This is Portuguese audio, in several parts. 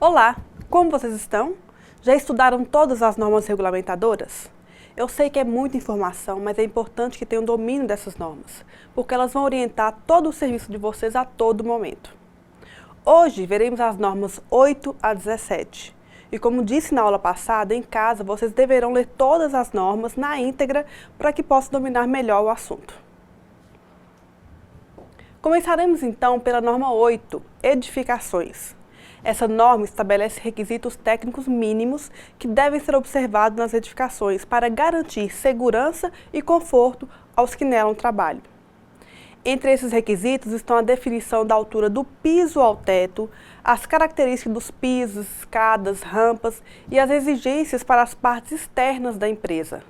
Olá, como vocês estão? Já estudaram todas as normas regulamentadoras? Eu sei que é muita informação, mas é importante que tenham domínio dessas normas, porque elas vão orientar todo o serviço de vocês a todo momento. Hoje veremos as normas 8 a 17. E como disse na aula passada, em casa vocês deverão ler todas as normas na íntegra para que possam dominar melhor o assunto. Começaremos então pela norma 8, edificações. Essa norma estabelece requisitos técnicos mínimos que devem ser observados nas edificações para garantir segurança e conforto aos que nelas trabalham. Entre esses requisitos estão a definição da altura do piso ao teto, as características dos pisos, escadas, rampas e as exigências para as partes externas da empresa.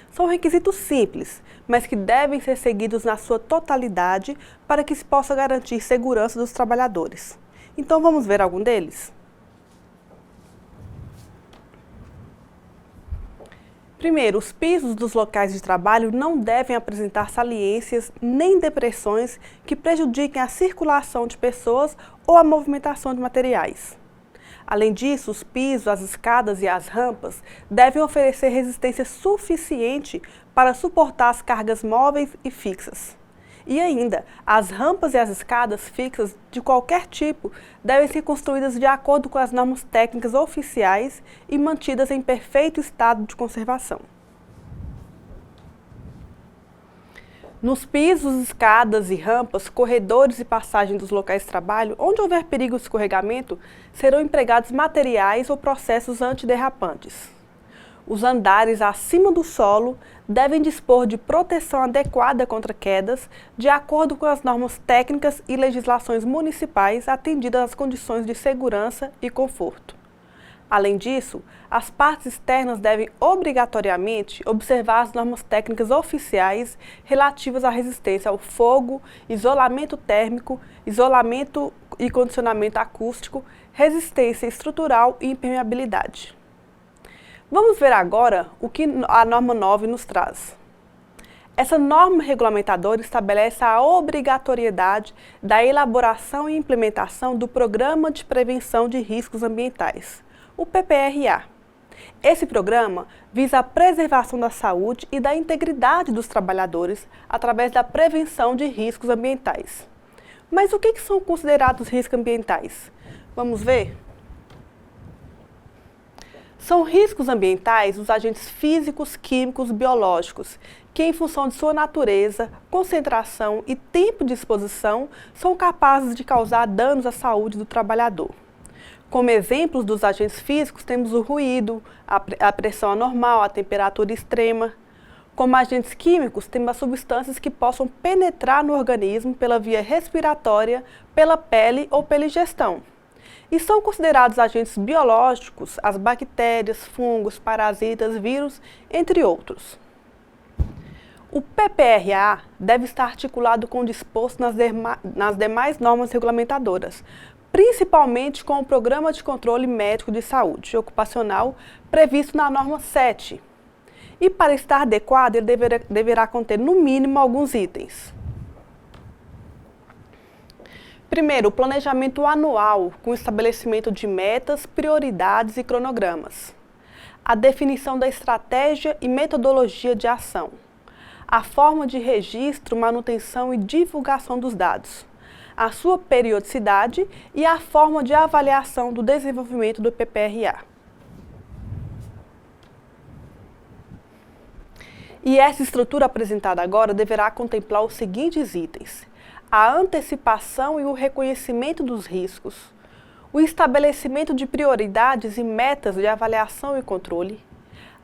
São requisitos simples, mas que devem ser seguidos na sua totalidade para que se possa garantir segurança dos trabalhadores. Então vamos ver algum deles? Primeiro, os pisos dos locais de trabalho não devem apresentar saliências nem depressões que prejudiquem a circulação de pessoas ou a movimentação de materiais. Além disso, os pisos, as escadas e as rampas devem oferecer resistência suficiente para suportar as cargas móveis e fixas. E ainda, as rampas e as escadas fixas de qualquer tipo devem ser construídas de acordo com as normas técnicas oficiais e mantidas em perfeito estado de conservação. Nos pisos, escadas e rampas, corredores e passagens dos locais de trabalho, onde houver perigo de escorregamento, serão empregados materiais ou processos antiderrapantes. Os andares acima do solo devem dispor de proteção adequada contra quedas, de acordo com as normas técnicas e legislações municipais atendidas às condições de segurança e conforto. Além disso, as partes externas devem obrigatoriamente observar as normas técnicas oficiais relativas à resistência ao fogo, isolamento térmico, isolamento e condicionamento acústico, resistência estrutural e impermeabilidade. Vamos ver agora o que a norma 9 nos traz. Essa norma regulamentadora estabelece a obrigatoriedade da elaboração e implementação do Programa de Prevenção de Riscos Ambientais, o PPRA. Esse programa visa a preservação da saúde e da integridade dos trabalhadores através da prevenção de riscos ambientais. Mas o que são considerados riscos ambientais? Vamos ver? São riscos ambientais os agentes físicos, químicos, biológicos, que em função de sua natureza, concentração e tempo de exposição, são capazes de causar danos à saúde do trabalhador. Como exemplos dos agentes físicos temos o ruído, a pressão anormal, a temperatura extrema. Como agentes químicos temos as substâncias que possam penetrar no organismo pela via respiratória, pela pele ou pela ingestão. E são considerados agentes biológicos as bactérias, fungos, parasitas, vírus, entre outros. O PPRA deve estar articulado com o disposto nas demais normas regulamentadoras, principalmente com o Programa de Controle Médico de Saúde Ocupacional previsto na norma 7. E para estar adequado, ele deverá conter no mínimo alguns itens. Primeiro, o planejamento anual, com estabelecimento de metas, prioridades e cronogramas. A definição da estratégia e metodologia de ação. A forma de registro, manutenção e divulgação dos dados. A sua periodicidade e a forma de avaliação do desenvolvimento do PPRA. E essa estrutura apresentada agora deverá contemplar os seguintes itens: a antecipação e o reconhecimento dos riscos, o estabelecimento de prioridades e metas de avaliação e controle,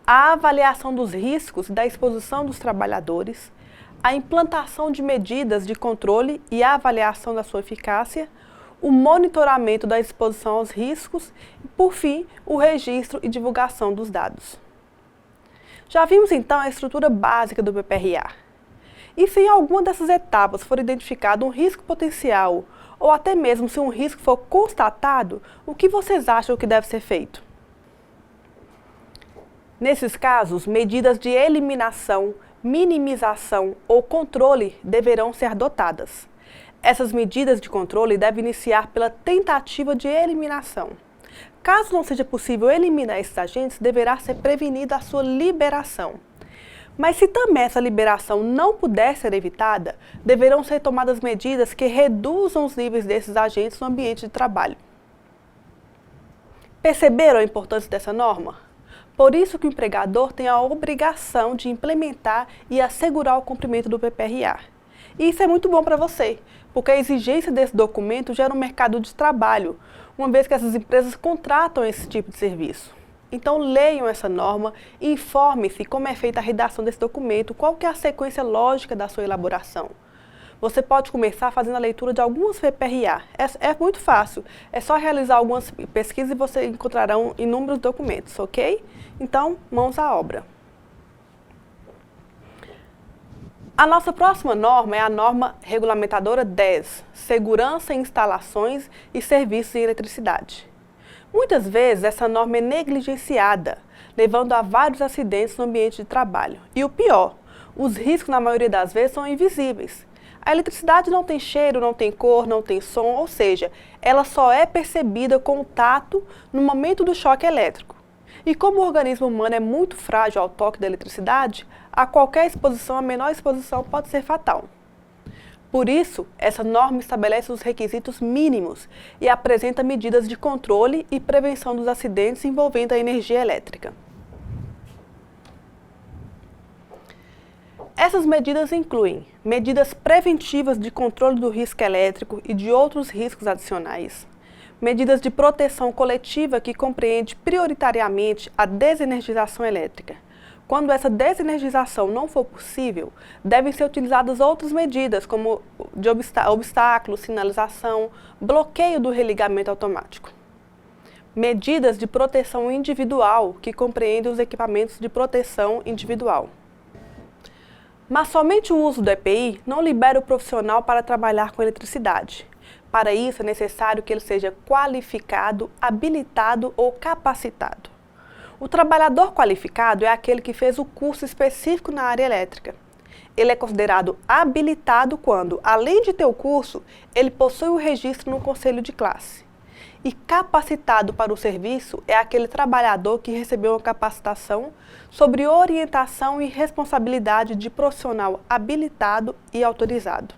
a avaliação dos riscos da exposição dos trabalhadores, a implantação de medidas de controle e a avaliação da sua eficácia, o monitoramento da exposição aos riscos e, por fim, o registro e divulgação dos dados. Já vimos então a estrutura básica do PPRA. E se em alguma dessas etapas for identificado um risco potencial, ou até mesmo se um risco for constatado, o que vocês acham que deve ser feito? Nesses casos, medidas de eliminação, minimização ou controle deverão ser adotadas. Essas medidas de controle devem iniciar pela tentativa de eliminação. Caso não seja possível eliminar esses agentes, deverá ser prevenida a sua liberação. Mas se também essa liberação não puder ser evitada, deverão ser tomadas medidas que reduzam os níveis desses agentes no ambiente de trabalho. Perceberam a importância dessa norma? Por isso que o empregador tem a obrigação de implementar e assegurar o cumprimento do PPRA. E isso é muito bom para você, porque a exigência desse documento gera um mercado de trabalho, uma vez que essas empresas contratam esse tipo de serviço. Então leiam essa norma e informe-se como é feita a redação desse documento, qual que é a sequência lógica da sua elaboração. Você pode começar fazendo a leitura de alguns PPRA. É muito fácil, é só realizar algumas pesquisas e você encontrará inúmeros documentos, ok? Então, mãos à obra. A nossa próxima norma é a norma regulamentadora 10, Segurança em Instalações e Serviços em Eletricidade. Muitas vezes essa norma é negligenciada, levando a vários acidentes no ambiente de trabalho. E o pior, os riscos na maioria das vezes são invisíveis. A eletricidade não tem cheiro, não tem cor, não tem som, ou seja, ela só é percebida com o tato no momento do choque elétrico. E como o organismo humano é muito frágil ao toque da eletricidade, a qualquer exposição, a menor exposição pode ser fatal. Por isso, essa norma estabelece os requisitos mínimos e apresenta medidas de controle e prevenção dos acidentes envolvendo a energia elétrica. Essas medidas incluem medidas preventivas de controle do risco elétrico e de outros riscos adicionais, medidas de proteção coletiva que compreende prioritariamente a desenergização elétrica. Quando essa desenergização não for possível, devem ser utilizadas outras medidas, como de obstáculos, sinalização, bloqueio do religamento automático. Medidas de proteção individual, que compreendem os equipamentos de proteção individual. Mas somente o uso do EPI não libera o profissional para trabalhar com eletricidade. Para isso, é necessário que ele seja qualificado, habilitado ou capacitado. O trabalhador qualificado é aquele que fez o curso específico na área elétrica. Ele é considerado habilitado quando, além de ter o curso, ele possui o registro no conselho de classe. E capacitado para o serviço é aquele trabalhador que recebeu uma capacitação sobre orientação e responsabilidade de profissional habilitado e autorizado.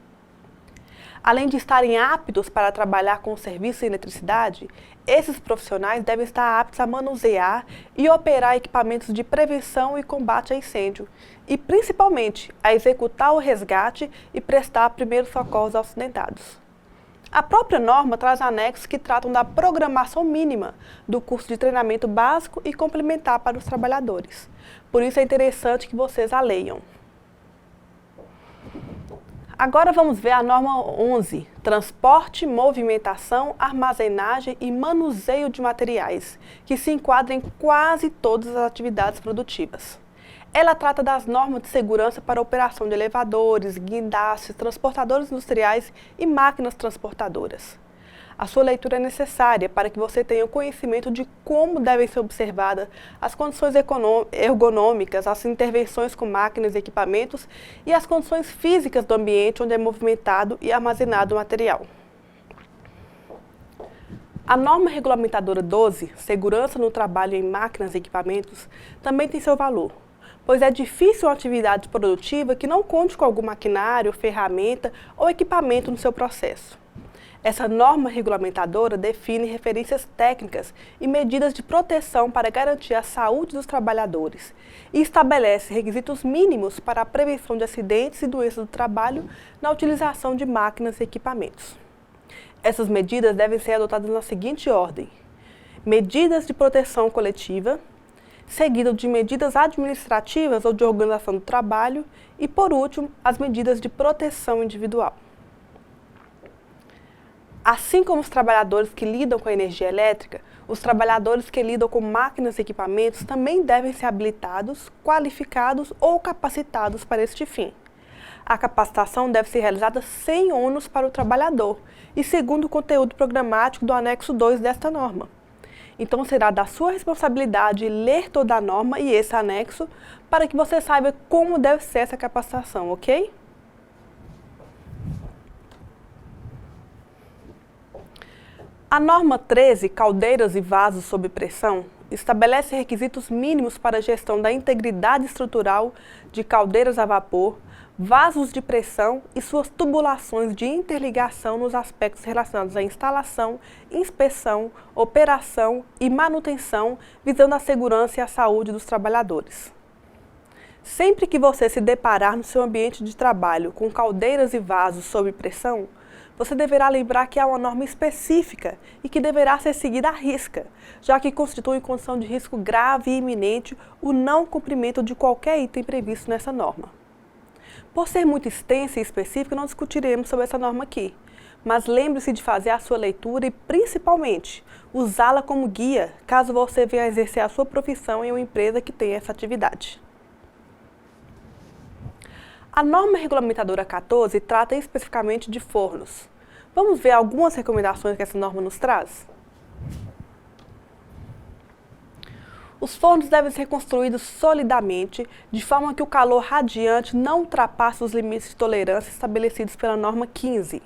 Além de estarem aptos para trabalhar com o serviço de eletricidade, esses profissionais devem estar aptos a manusear e operar equipamentos de prevenção e combate a incêndio, e principalmente a executar o resgate e prestar primeiros socorros aos acidentados. A própria norma traz anexos que tratam da programação mínima do curso de treinamento básico e complementar para os trabalhadores. Por isso é interessante que vocês a leiam. Agora vamos ver a norma 11, transporte, movimentação, armazenagem e manuseio de materiais, que se enquadra em quase todas as atividades produtivas. Ela trata das normas de segurança para a operação de elevadores, guindastes, transportadores industriais e máquinas transportadoras. A sua leitura é necessária para que você tenha conhecimento de como devem ser observadas as condições ergonômicas, as intervenções com máquinas e equipamentos e as condições físicas do ambiente onde é movimentado e armazenado o material. A norma regulamentadora 12, Segurança no Trabalho em Máquinas e Equipamentos, também tem seu valor, pois é difícil uma atividade produtiva que não conte com algum maquinário, ferramenta ou equipamento no seu processo. Essa norma regulamentadora define referências técnicas e medidas de proteção para garantir a saúde dos trabalhadores e estabelece requisitos mínimos para a prevenção de acidentes e doenças do trabalho na utilização de máquinas e equipamentos. Essas medidas devem ser adotadas na seguinte ordem: medidas de proteção coletiva, seguido de medidas administrativas ou de organização do trabalho e, por último, as medidas de proteção individual. Assim como os trabalhadores que lidam com a energia elétrica, os trabalhadores que lidam com máquinas e equipamentos também devem ser habilitados, qualificados ou capacitados para este fim. A capacitação deve ser realizada sem ônus para o trabalhador e segundo o conteúdo programático do anexo 2 desta norma. Então será da sua responsabilidade ler toda a norma e esse anexo para que você saiba como deve ser essa capacitação, ok? A norma 13, caldeiras e vasos sob pressão, estabelece requisitos mínimos para a gestão da integridade estrutural de caldeiras a vapor, vasos de pressão e suas tubulações de interligação nos aspectos relacionados à instalação, inspeção, operação e manutenção, visando a segurança e a saúde dos trabalhadores. Sempre que você se deparar no seu ambiente de trabalho com caldeiras e vasos sob pressão, você deverá lembrar que há uma norma específica e que deverá ser seguida à risca, já que constitui condição de risco grave e iminente o não cumprimento de qualquer item previsto nessa norma. Por ser muito extensa e específica, não discutiremos sobre essa norma aqui, mas lembre-se de fazer a sua leitura e, principalmente, usá-la como guia caso você venha exercer a sua profissão em uma empresa que tenha essa atividade. A norma regulamentadora 14 trata especificamente de fornos. Vamos ver algumas recomendações que essa norma nos traz? Os fornos devem ser construídos solidamente, de forma que o calor radiante não ultrapasse os limites de tolerância estabelecidos pela norma 15.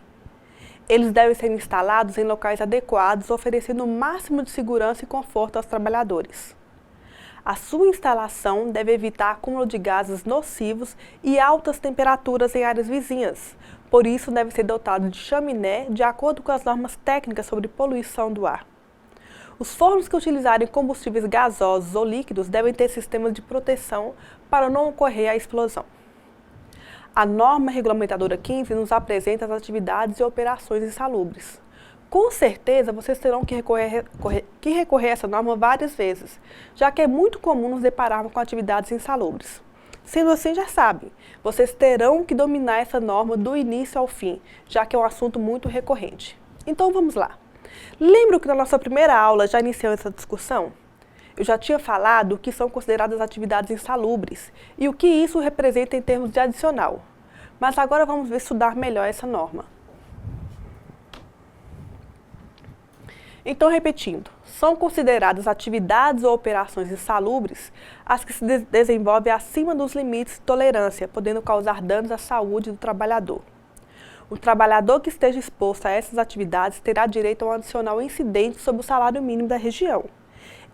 Eles devem ser instalados em locais adequados, oferecendo o máximo de segurança e conforto aos trabalhadores. A sua instalação deve evitar acúmulo de gases nocivos e altas temperaturas em áreas vizinhas. Por isso, deve ser dotado de chaminé de acordo com as normas técnicas sobre poluição do ar. Os fornos que utilizarem combustíveis gasosos ou líquidos devem ter sistemas de proteção para não ocorrer a explosão. A norma regulamentadora 15 nos apresenta as atividades e operações insalubres. Com certeza, vocês terão que recorrer a essa norma várias vezes, já que é muito comum nos depararmos com atividades insalubres. Sendo assim, já sabem, vocês terão que dominar essa norma do início ao fim, já que é um assunto muito recorrente. Então, vamos lá. Lembram que na nossa primeira aula já iniciamos essa discussão? Eu já tinha falado o que são consideradas atividades insalubres e o que isso representa em termos de adicional. Mas agora vamos estudar melhor essa norma. Então, repetindo, são consideradas atividades ou operações insalubres as que se desenvolvem acima dos limites de tolerância, podendo causar danos à saúde do trabalhador. O trabalhador que esteja exposto a essas atividades terá direito a um adicional incidente sobre o salário mínimo da região.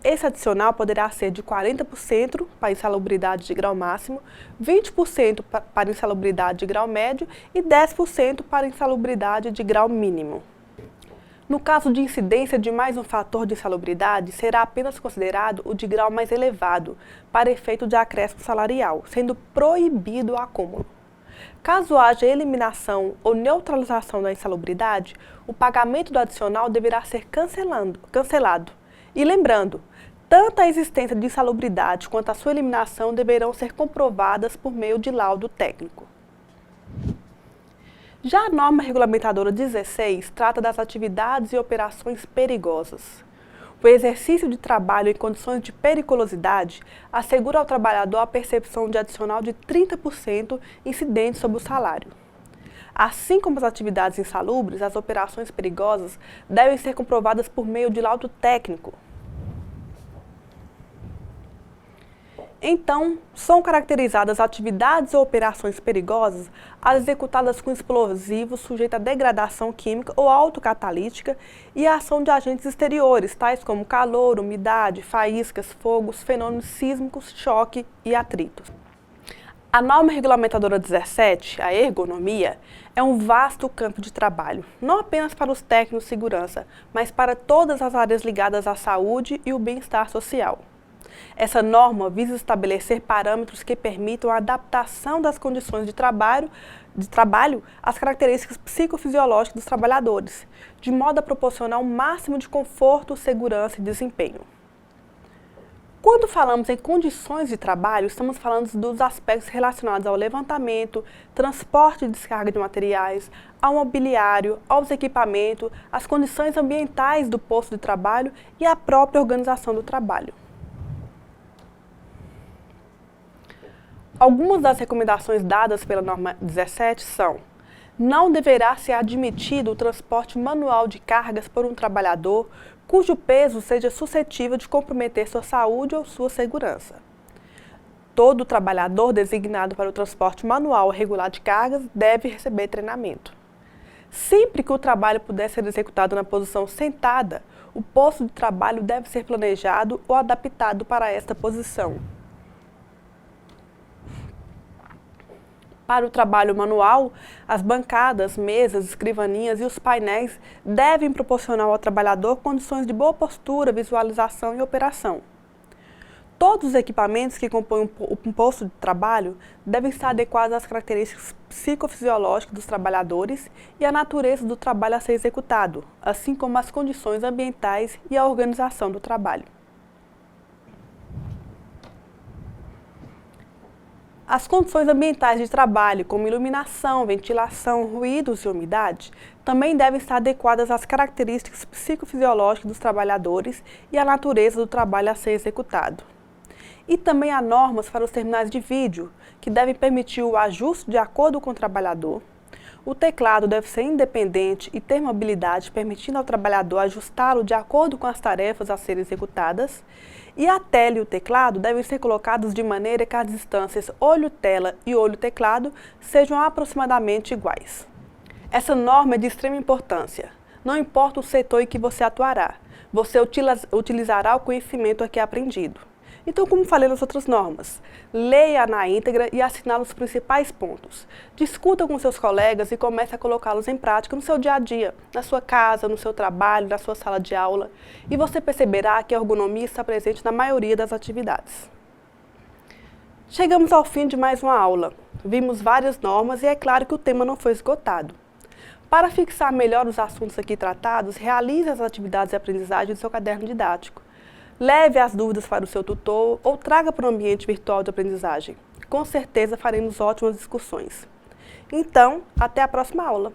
Esse adicional poderá ser de 40% para insalubridade de grau máximo, 20% para insalubridade de grau médio e 10% para insalubridade de grau mínimo. No caso de incidência de mais um fator de insalubridade, será apenas considerado o de grau mais elevado, para efeito de acréscimo salarial, sendo proibido o acúmulo. Caso haja eliminação ou neutralização da insalubridade, o pagamento do adicional deverá ser cancelado. E lembrando, tanto a existência de insalubridade quanto a sua eliminação deverão ser comprovadas por meio de laudo técnico. Já a norma regulamentadora 16 trata das atividades e operações perigosas. O exercício de trabalho em condições de periculosidade assegura ao trabalhador a percepção de adicional de 30% incidente sobre o salário. Assim como as atividades insalubres, as operações perigosas devem ser comprovadas por meio de laudo técnico. Então, são caracterizadas atividades ou operações perigosas as executadas com explosivos sujeitos a degradação química ou autocatalítica e a ação de agentes exteriores, tais como calor, umidade, faíscas, fogos, fenômenos sísmicos, choque e atritos. A norma regulamentadora 17, a ergonomia, é um vasto campo de trabalho, não apenas para os técnicos de segurança, mas para todas as áreas ligadas à saúde e o bem-estar social. Essa norma visa estabelecer parâmetros que permitam a adaptação das condições de trabalho às características psicofisiológicas dos trabalhadores, de modo a proporcionar um máximo de conforto, segurança e desempenho. Quando falamos em condições de trabalho, estamos falando dos aspectos relacionados ao levantamento, transporte e descarga de materiais, ao mobiliário, aos equipamentos, às condições ambientais do posto de trabalho e à própria organização do trabalho. Algumas das recomendações dadas pela norma 17 são: não deverá ser admitido o transporte manual de cargas por um trabalhador cujo peso seja suscetível de comprometer sua saúde ou sua segurança. Todo trabalhador designado para o transporte manual regular de cargas deve receber treinamento. Sempre que o trabalho puder ser executado na posição sentada, o posto de trabalho deve ser planejado ou adaptado para esta posição. Para o trabalho manual, as bancadas, mesas, escrivaninhas e os painéis devem proporcionar ao trabalhador condições de boa postura, visualização e operação. Todos os equipamentos que compõem um posto de trabalho devem estar adequados às características psicofisiológicas dos trabalhadores e à natureza do trabalho a ser executado, assim como as condições ambientais e a organização do trabalho. As condições ambientais de trabalho, como iluminação, ventilação, ruídos e umidade, também devem estar adequadas às características psicofisiológicas dos trabalhadores e à natureza do trabalho a ser executado. E também há normas para os terminais de vídeo, que devem permitir o ajuste de acordo com o trabalhador. O teclado deve ser independente e ter mobilidade, permitindo ao trabalhador ajustá-lo de acordo com as tarefas a serem executadas. E a tela e o teclado devem ser colocados de maneira que as distâncias olho-tela e olho-teclado sejam aproximadamente iguais. Essa norma é de extrema importância. Não importa o setor em que você atuará, você utilizará o conhecimento aqui aprendido. Então, como falei nas outras normas, leia na íntegra e assinale os principais pontos. Discuta com seus colegas e comece a colocá-los em prática no seu dia a dia, na sua casa, no seu trabalho, na sua sala de aula, e você perceberá que a ergonomia está presente na maioria das atividades. Chegamos ao fim de mais uma aula. Vimos várias normas e é claro que o tema não foi esgotado. Para fixar melhor os assuntos aqui tratados, realize as atividades de aprendizagem do seu caderno didático. Leve as dúvidas para o seu tutor ou traga para o ambiente virtual de aprendizagem. Com certeza faremos ótimas discussões. Então, até a próxima aula!